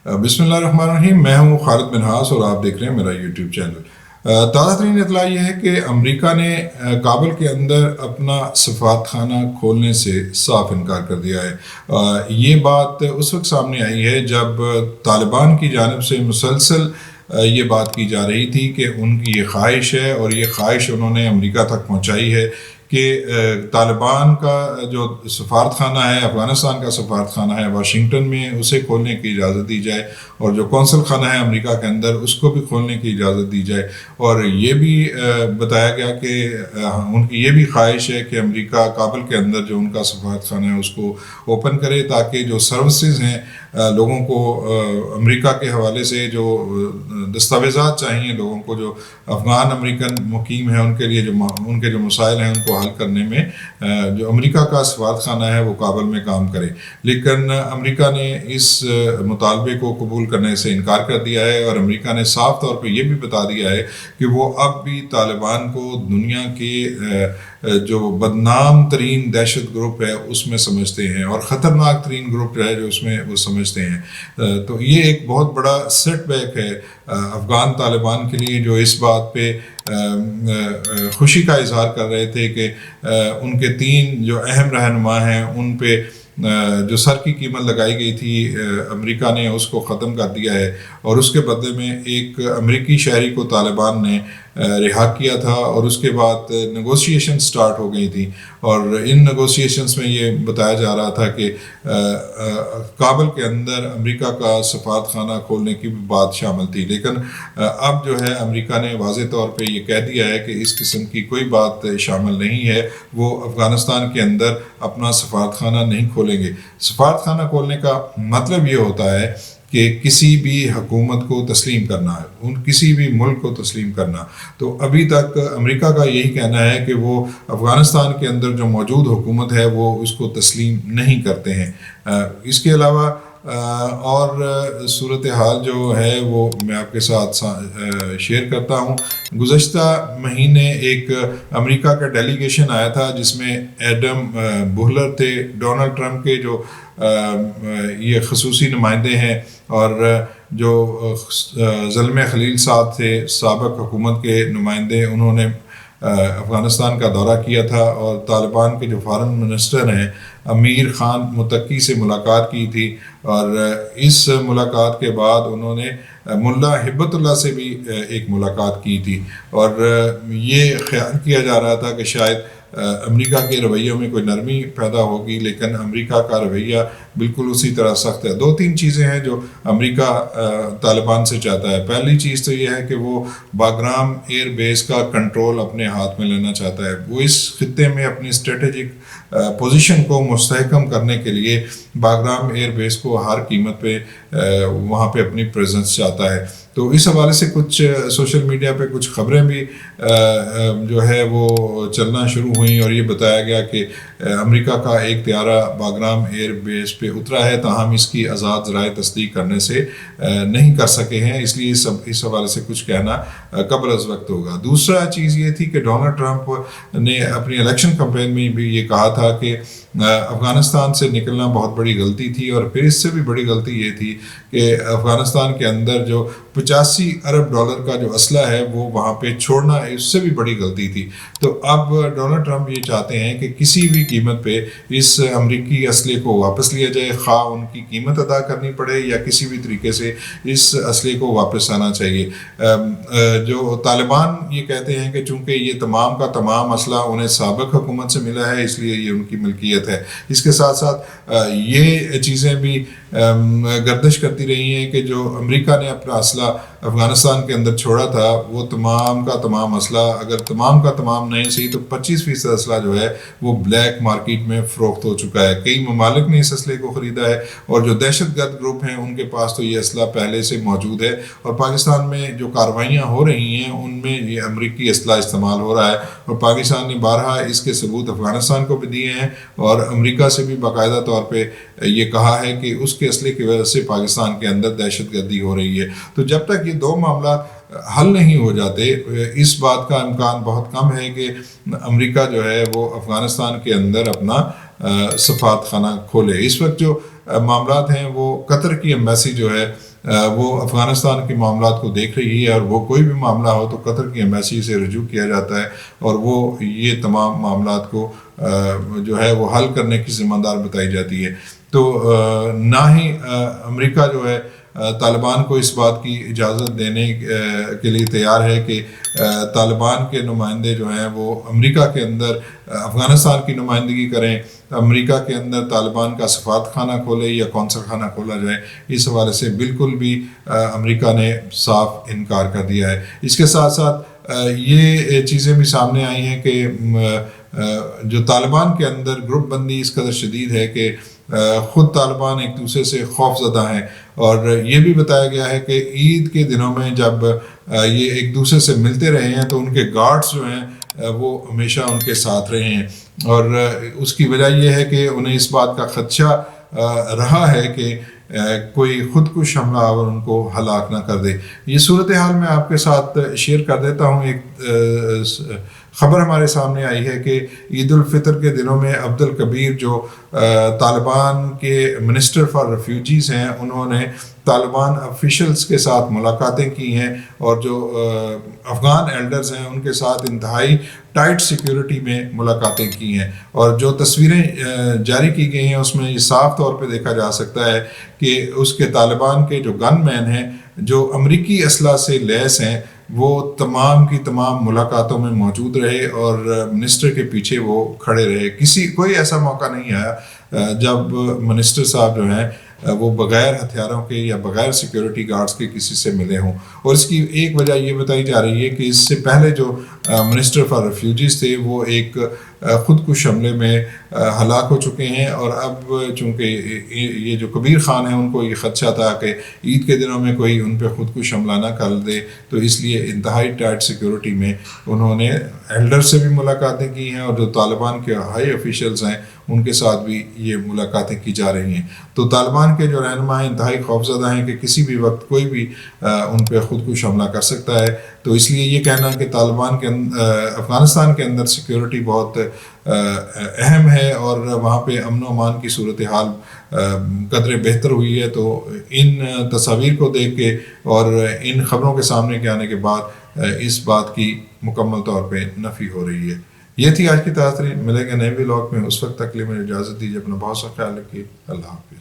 بسم اللہ الرحمن الرحیم، میں ہوں خالد منہاس اور آپ دیکھ رہے ہیں میرا یوٹیوب چینل۔ تازہ ترین اطلاع یہ ہے کہ امریکہ نے کابل کے اندر اپنا سفارت خانہ کھولنے سے صاف انکار کر دیا ہے۔ یہ بات اس وقت سامنے آئی ہے جب طالبان کی جانب سے مسلسل یہ بات کی جا رہی تھی کہ ان کی یہ خواہش ہے، اور یہ خواہش انہوں نے امریکہ تک پہنچائی ہے کہ طالبان کا جو سفارت خانہ ہے، افغانستان کا سفارت خانہ ہے واشنگٹن میں، اسے کھولنے کی اجازت دی جائے، اور جو قونصل خانہ ہے امریکہ کے اندر اس کو بھی کھولنے کی اجازت دی جائے۔ اور یہ بھی بتایا گیا کہ ان کی یہ بھی خواہش ہے کہ امریکہ کابل کے اندر جو ان کا سفارت خانہ ہے اس کو اوپن کرے، تاکہ جو سروسز ہیں لوگوں کو امریکہ کے حوالے سے جو دستاویزات چاہیے لوگوں کو، جو افغان امریکن مقیم ہیں ان کے لیے ان کے جو مسائل ہیں ان کو حل کرنے میں جو امریکہ کا سفارت خانہ ہے وہ کابل میں کام کرے۔ لیکن امریکہ نے اس مطالبے کو قبول کرنے سے انکار کر دیا ہے، اور امریکہ نے صاف طور پہ یہ بھی بتا دیا ہے کہ وہ اب بھی طالبان کو دنیا کے جو بدنام ترین دہشت گروپ ہے اس میں سمجھتے ہیں، اور خطرناک ترین گروپ ہے جو اس میں وہ سمجھتے ہیں۔ تو یہ ایک بہت بڑا سیٹ بیک ہے افغان طالبان کے لیے، جو اس بات پہ خوشی کا اظہار کر رہے تھے کہ ان کے 3 جو اہم رہنما ہیں ان پہ جو سر کی قیمت لگائی گئی تھی امریکہ نے اس کو ختم کر دیا ہے، اور اس کے بدلے میں ایک امریکی شہری کو طالبان نے رہا کیا تھا، اور اس کے بعد نیگوسیشن سٹارٹ ہو گئی تھی، اور ان نیگوسیشنز میں یہ بتایا جا رہا تھا کہ کابل کے اندر امریکہ کا سفارت خانہ کھولنے کی بھی بات شامل تھی۔ لیکن اب جو ہے امریکہ نے واضح طور پہ یہ کہہ دیا ہے کہ اس قسم کی کوئی بات شامل نہیں ہے، وہ افغانستان کے اندر اپنا سفارت خانہ نہیں کھولیں گے۔ سفارت خانہ کھولنے کا مطلب یہ ہوتا ہے کہ کسی بھی حکومت کو تسلیم کرنا ہے، کسی بھی ملک کو تسلیم کرنا۔ تو ابھی تک امریکہ کا یہی کہنا ہے کہ وہ افغانستان کے اندر جو موجود حکومت ہے وہ اس کو تسلیم نہیں کرتے ہیں۔ اس کے علاوہ اور صورتحال جو ہے وہ میں آپ کے ساتھ شیئر کرتا ہوں۔ گزشتہ مہینے ایک امریکہ کا ڈیلیگیشن آیا تھا جس میں ایڈم بہلر تھے، ڈونلڈ ٹرمپ کے جو یہ خصوصی نمائندے ہیں، اور جو زلمے خلیل صاحب تھے سابق حکومت کے نمائندے، انہوں نے افغانستان کا دورہ کیا تھا، اور طالبان کے جو فارن منسٹر ہیں امیر خان متقی سے ملاقات کی تھی، اور اس ملاقات کے بعد انہوں نے ملا ہبت اللہ سے بھی ایک ملاقات کی تھی، اور یہ خیال کیا جا رہا تھا کہ شاید امریکہ کے رویوں میں کوئی نرمی پیدا ہوگی، لیکن امریکہ کا رویہ بالکل اسی طرح سخت ہے۔ 2-3 چیزیں ہیں جو امریکہ طالبان سے چاہتا ہے۔ پہلی چیز تو یہ ہے کہ وہ باگرام ایئر بیس کا کنٹرول اپنے ہاتھ میں لینا چاہتا ہے۔ وہ اس خطے میں اپنی اسٹریٹجک پوزیشن کو مستحکم کرنے کے لیے باگرام ایئر بیس کو ہر قیمت پہ وہاں پہ اپنی پریزنس چاہتا ہے۔ تو اس حوالے سے کچھ سوشل میڈیا پہ کچھ خبریں بھی جو ہے وہ چلنا شروع ہوئیں، اور یہ بتایا گیا کہ امریکہ کا ایک طیارہ باگرام ایئر بیس پہ اترا ہے، تاہم اس کی آزاد ذرائع تصدیق کرنے سے نہیں کر سکے ہیں، اس لیے اس حوالے سے کچھ کہنا قبل از وقت ہوگا۔ دوسرا چیز یہ تھی کہ ڈونلڈ ٹرمپ نے اپنی الیکشن کمپین میں بھی یہ کہا تھا کہ افغانستان سے نکلنا بہت بڑی غلطی تھی، اور پھر اس سے بھی بڑی غلطی یہ تھی کہ افغانستان کے اندر جو 85 ارب ڈالر کا جو اسلحہ ہے وہ وہاں پہ چھوڑنا اس سے بھی بڑی غلطی تھی۔ تو اب ڈونلڈ ٹرمپ یہ چاہتے ہیں کہ کسی بھی قیمت پہ اس امریکی اسلحے کو واپس لیا جائے، خواہ ان کی قیمت ادا کرنی پڑے یا کسی بھی طریقے سے اس اسلحے کو واپس آنا چاہیے۔ جو طالبان یہ کہتے ہیں کہ چونکہ یہ تمام کا تمام اسلحہ انہیں سابق حکومت سے ملا ہے اس لیے یہ ان کی ملکیت ہے۔ اس کے ساتھ ساتھ یہ چیزیں بھی گردش کرتی رہی ہیں کہ جو امریکہ نے اپنا اسلحہ افغانستان کے اندر چھوڑا تھا وہ تمام کا تمام اسلحہ، اگر تمام کا تمام نہیں صحیح تو 25% اسلحہ جو ہے وہ بلیک مارکیٹ میں فروخت ہو چکا ہے۔ کئی ممالک نے اس اسلحے کو خریدا ہے، اور جو دہشت گرد گروپ ہیں ان کے پاس تو یہ اسلحہ پہلے سے موجود ہے، اور پاکستان میں جو کاروائیاں ہو رہی ہیں ان میں یہ امریکی اسلحہ استعمال ہو رہا ہے، اور پاکستان نے بارہا اس کے ثبوت افغانستان کو بھی دیے ہیں، اور امریکہ سے بھی باقاعدہ طور پہ یہ کہا ہے کہ اس کے اسلحے کی وجہ سے پاکستان کے اندر دہشت گردی ہو رہی ہے۔ تو جب تک یہ 2 معاملات حل نہیں ہو جاتے، اس بات کا امکان بہت کم ہے کہ امریکہ جو ہے وہ افغانستان کے اندر اپنا سفارت خانہ کھولے۔ اس وقت جو معاملات ہیں وہ قطر کی ایمبیسی جو ہے وہ افغانستان کے معاملات کو دیکھ رہی ہے، اور وہ کوئی بھی معاملہ ہو تو قطر کی ایمبیسی سے رجوع کیا جاتا ہے، اور وہ یہ تمام معاملات کو جو ہے وہ حل کرنے کی ذمہ دار بتائی جاتی ہے۔ تو نہ ہی امریکہ جو ہے طالبان کو اس بات کی اجازت دینے کے لیے تیار ہے کہ طالبان کے نمائندے جو ہیں وہ امریکہ کے اندر افغانستان کی نمائندگی کریں، امریکہ کے اندر طالبان کا سفارت خانہ کھولے یا قونصل خانہ کھولا جائے۔ اس حوالے سے بالکل بھی امریکہ نے صاف انکار کر دیا ہے۔ اس کے ساتھ ساتھ یہ چیزیں بھی سامنے آئی ہیں کہ جو طالبان کے اندر گروپ بندی اس قدر شدید ہے کہ خود طالبان ایک دوسرے سے خوف زدہ ہیں، اور یہ بھی بتایا گیا ہے کہ عید کے دنوں میں جب یہ ایک دوسرے سے ملتے رہے ہیں تو ان کے گارڈز جو ہیں وہ ہمیشہ ان کے ساتھ رہے ہیں، اور اس کی وجہ یہ ہے کہ انہیں اس بات کا خدشہ رہا ہے کہ کوئی خودکش حملہ آور ان کو ہلاک نہ کر دے۔ یہ صورتحال میں آپ کے ساتھ شیئر کر دیتا ہوں۔ ایک خبر ہمارے سامنے آئی ہے کہ عید الفطر کے دنوں میں عبد الکبیر جو طالبان کے منسٹر فار ریفیوجیز ہیں، انہوں نے طالبان آفیشلز کے ساتھ ملاقاتیں کی ہیں، اور جو افغان ایلڈرز ہیں ان کے ساتھ انتہائی ٹائٹ سیکیورٹی میں ملاقاتیں کی ہیں، اور جو تصویریں جاری کی گئی ہیں اس میں یہ صاف طور پہ دیکھا جا سکتا ہے کہ اس کے طالبان کے جو گن مین ہیں جو امریکی اسلحہ سے لیس ہیں، وہ تمام کی تمام ملاقاتوں میں موجود رہے اور منسٹر کے پیچھے وہ کھڑے رہے۔ کوئی ایسا موقع نہیں آیا جب منسٹر صاحب جو ہیں وہ بغیر ہتھیاروں کے یا بغیر سیکیورٹی گارڈز کے کسی سے ملے ہوں۔ اور اس کی ایک وجہ یہ بتائی جا رہی ہے کہ اس سے پہلے جو منسٹر فار ریفیوجیز تھے وہ ایک خودکش حملے میں ہلاک ہو چکے ہیں، اور اب چونکہ یہ جو کبیر خان ہیں ان کو یہ خدشہ تھا کہ عید کے دنوں میں کوئی ان پہ خودکش حملہ نہ کر دے، تو اس لیے انتہائی ٹائٹ سیکیورٹی میں انہوں نے ایلڈر سے بھی ملاقاتیں کی ہیں، اور جو طالبان کے ہائی آفیشلز ہیں ان کے ساتھ بھی یہ ملاقاتیں کی جا رہی ہیں۔ تو طالبان کے جو رہنما ہیں انتہائی خوفزدہ ہیں کہ کسی بھی وقت کوئی بھی ان پہ خودکش حملہ کر سکتا ہے، تو اس لیے یہ کہنا کہ طالبان کے افغانستان کے اندر سیکیورٹی بہت اہم ہے اور وہاں پہ امن و امان کی صورتحال قدرے بہتر ہوئی ہے، تو ان تصاویر کو دیکھ کے اور ان خبروں کے سامنے کے آنے کے بعد اس بات کی مکمل طور پہ نفی ہو رہی ہے۔ یہ تھی آج کی تازہ ترین۔ ملیں گے نئے ولاگ میں، اس وقت تک کے لیے مجھے اجازت دیجیے، اپنا بہت سا خیال رکھیے۔ اللہ حافظ۔